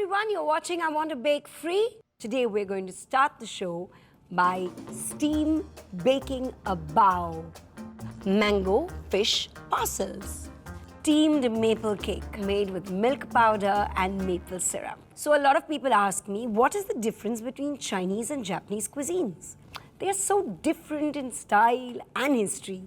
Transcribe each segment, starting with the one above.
everyone, you're watching I Want to Bake Free. Today we're going to start the show by steam baking a bao. Mango fish parcels. Steamed maple cake made with milk powder and maple syrup. So a lot of people ask me, what is the difference between Chinese and Japanese cuisines? They are so different in style and history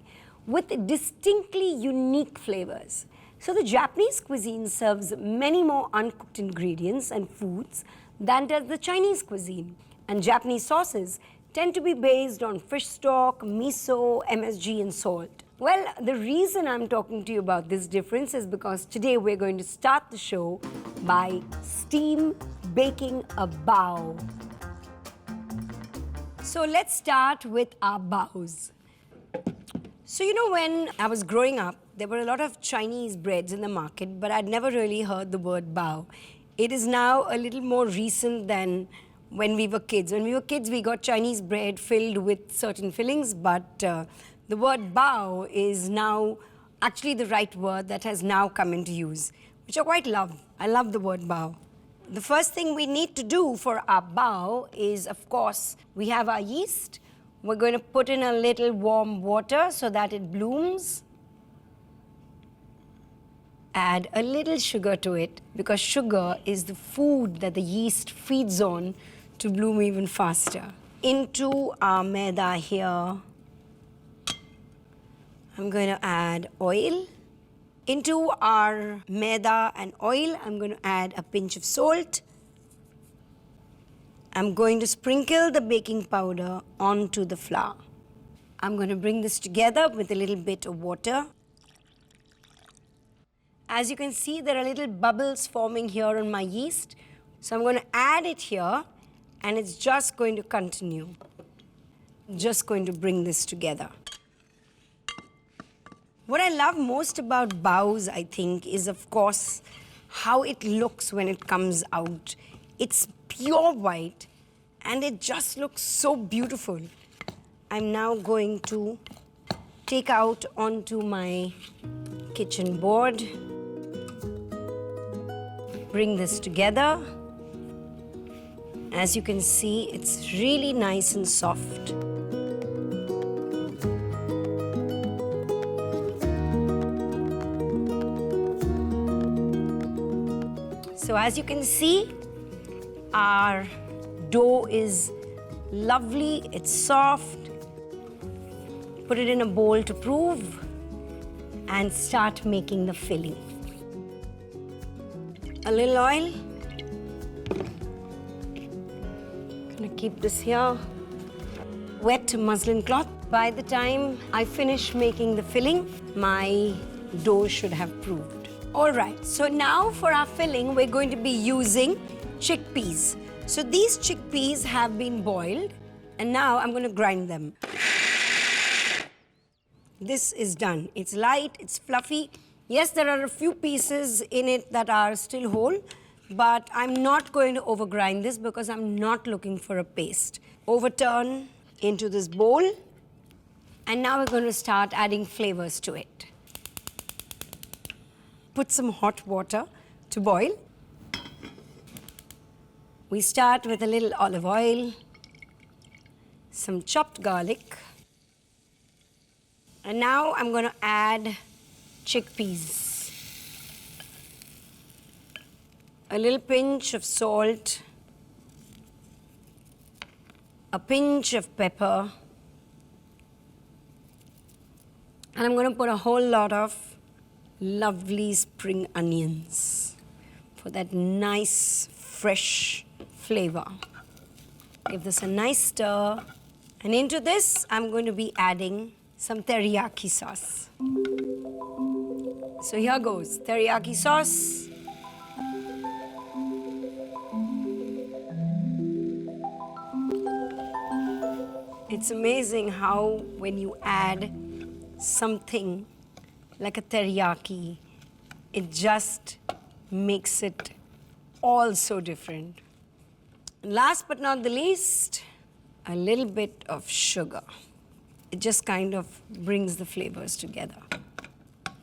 with distinctly unique flavors. So the Japanese cuisine serves many more uncooked ingredients and foods than does the Chinese cuisine. And Japanese sauces tend to be based on fish stock, miso, MSG and salt. Well, the reason I'm talking to you about this difference is because today we're going to start the show by steam baking a bao. So let's start with our baos. So you know, when I was growing up, there were a lot of Chinese breads in the market, but I'd never really heard the word bao. It is now a little more recent than when we were kids. When we were kids, we got Chinese bread filled with certain fillings, but the word bao is now actually the right word that has now come into use, which I quite love. I love the word bao. The first thing we need to do for our bao is, of course, we have our yeast. We're going to put in a little warm water so that it blooms. Add a little sugar to it because sugar is the food that the yeast feeds on to bloom even faster. Into our maida here, I'm going to add oil. Into our maida and oil, I'm going to add a pinch of salt. I'm going to sprinkle the baking powder onto the flour. I'm going to bring this together with a little bit of water. As you can see, there are little bubbles forming here on my yeast. So I'm going to add it here, and it's just going to continue. Just going to bring this together. What I love most about baos, I think, is, of course, how it looks when it comes out. It's pure white, and it just looks so beautiful. I'm now going to take out onto my kitchen board. Bring this together. As you can see, it's really nice and soft. So as you can see, our dough is lovely, it's soft. Put it in a bowl to prove and start making the filling. A little oil. Gonna keep this here. Wet muslin cloth. By the time I finish making the filling, my dough should have proved. All right, so now for our filling, we're going to be using chickpeas. So these chickpeas have been boiled, and now I'm going to grind them. This is done. It's light, it's fluffy. Yes, there are a few pieces in it that are still whole, but I'm not going to overgrind this because I'm not looking for a paste. Overturn into this bowl, and now we're going to start adding flavors to it. Put some hot water to boil. We start with a little olive oil, some chopped garlic, and now I'm going to add chickpeas. A little pinch of salt, a pinch of pepper, and I'm going to put a whole lot of lovely spring onions for that nice, fresh flavor. Give this a nice stir, and into this, I'm going to be adding some teriyaki sauce. So here goes, teriyaki sauce. It's amazing how when you add something like a teriyaki, it just makes it all so different. And last but not the least, a little bit of sugar. It just kind of brings the flavors together.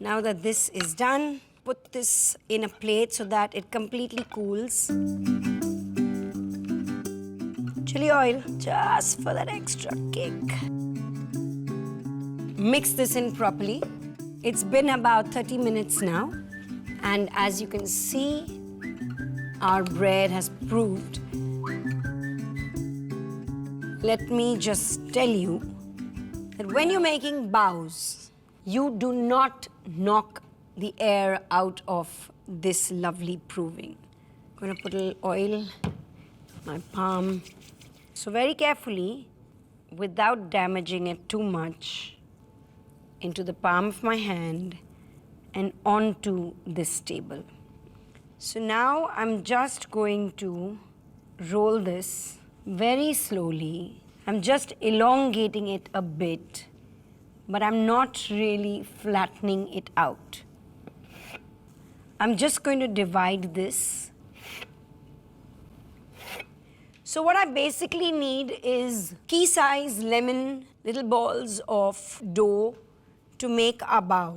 Now that this is done, put this in a plate so that it completely cools. Chili oil, just for that extra kick. Mix this in properly. It's been about 30 minutes now. And as you can see, our bread has proved. Let me just tell you that when you're making baos, you do not knock the air out of this lovely proving. I'm going to put a little oil in my palm. So very carefully, without damaging it too much, into the palm of my hand and onto this table. So now I'm just going to roll this very slowly. I'm just elongating it a bit, but I'm not really flattening it out. I'm just going to divide this. So what I basically need is key-size lemon, little balls of dough to make our bao.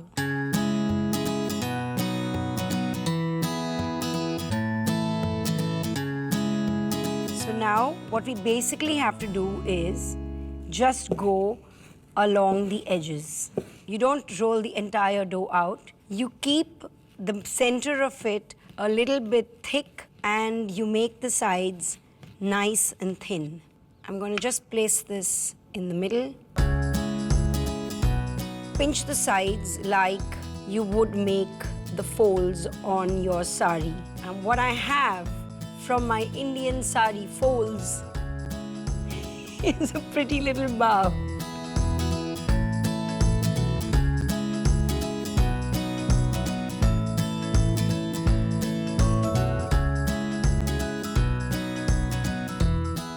So now what we basically have to do is just go along the edges. You don't roll the entire dough out. You keep the center of it a little bit thick and you make the sides nice and thin. I'm going to just place this in the middle. Pinch the sides like you would make the folds on your sari. And what I have from my Indian sari folds is a pretty little bao.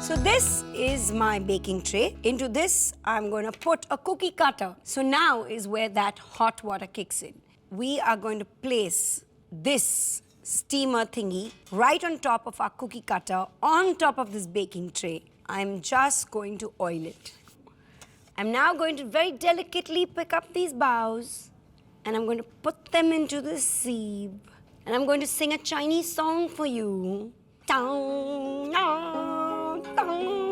So this is my baking tray. Into this, I'm going to put a cookie cutter. So now is where that hot water kicks in. We are going to place this steamer thingy right on top of our cookie cutter, on top of this baking tray. I'm just going to oil it. I'm now going to very delicately pick up these baos and I'm going to put them into the sieve. And I'm going to sing a Chinese song for you. Dong, dong, dong.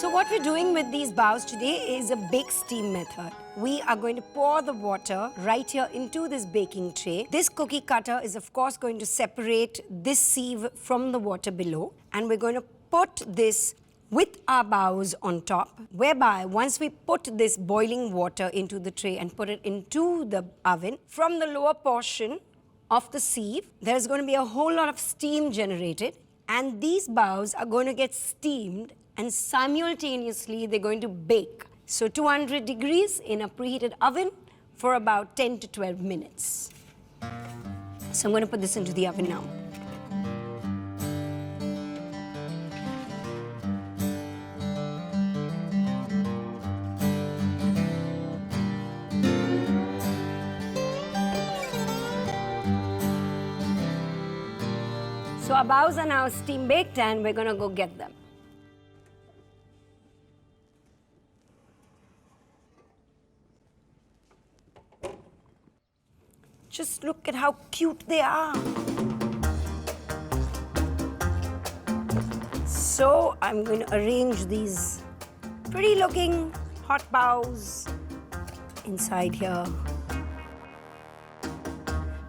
So what we're doing with these baos today is a bake steam method. We are going to pour the water right here into this baking tray. This cookie cutter is of course going to separate this sieve from the water below. And we're going to put this with our baos on top, whereby once we put this boiling water into the tray and put it into the oven, from the lower portion of the sieve, there's going to be a whole lot of steam generated. And these baos are going to get steamed and simultaneously they're going to bake. So 200 degrees in a preheated oven for about 10 to 12 minutes. So I'm going to put this into the oven now. So our baos are now steam baked and we're going to go get them. Just look at how cute they are. So I'm going to arrange these pretty looking hot baos inside here.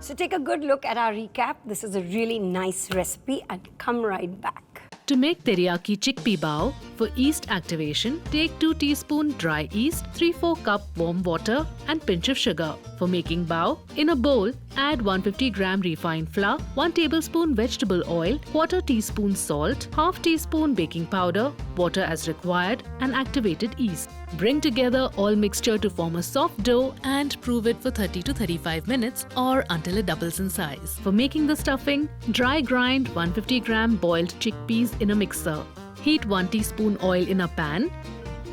So take a good look at our recap. This is a really nice recipe and come right back. To make Teriyaki Chickpea Bao, for yeast activation, take 2 teaspoon dry yeast, 3/4 cup warm water and pinch of sugar. For making bao, in a bowl, add 150 gram refined flour, 1 tablespoon vegetable oil, 1/4 teaspoon salt, 1/2 teaspoon baking powder, water as required and activated yeast. Bring together all mixture to form a soft dough and prove it for 30 to 35 minutes or until it doubles in size. For making the stuffing, dry grind 150 gram boiled chickpeas in a mixer. Heat 1 teaspoon oil in a pan.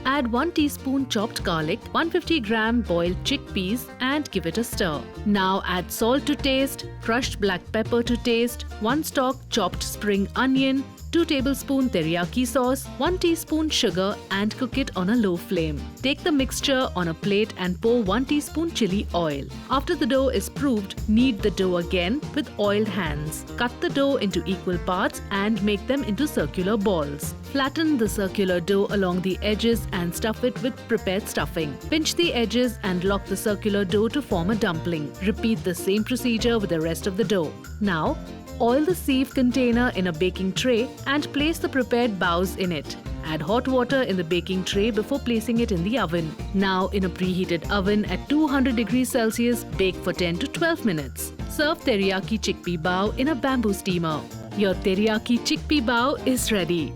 Add 1 teaspoon chopped garlic, 150 gram boiled chickpeas and give it a stir. Now add salt to taste, crushed black pepper to taste, 1 stalk chopped spring onion, 2 tablespoons teriyaki sauce, 1 teaspoon sugar and cook it on a low flame. Take the mixture on a plate and pour 1 teaspoon chilli oil. After the dough is proofed, knead the dough again with oiled hands. Cut the dough into equal parts and make them into circular balls. Flatten the circular dough along the edges and stuff it with prepared stuffing. Pinch the edges and lock the circular dough to form a dumpling. Repeat the same procedure with the rest of the dough. Now, oil the sieve container in a baking tray and place the prepared baos in it. Add hot water in the baking tray before placing it in the oven. Now, in a preheated oven at 200 degrees Celsius, bake for 10 to 12 minutes. Serve Teriyaki Chickpea Bao in a bamboo steamer. Your Teriyaki Chickpea Bao is ready.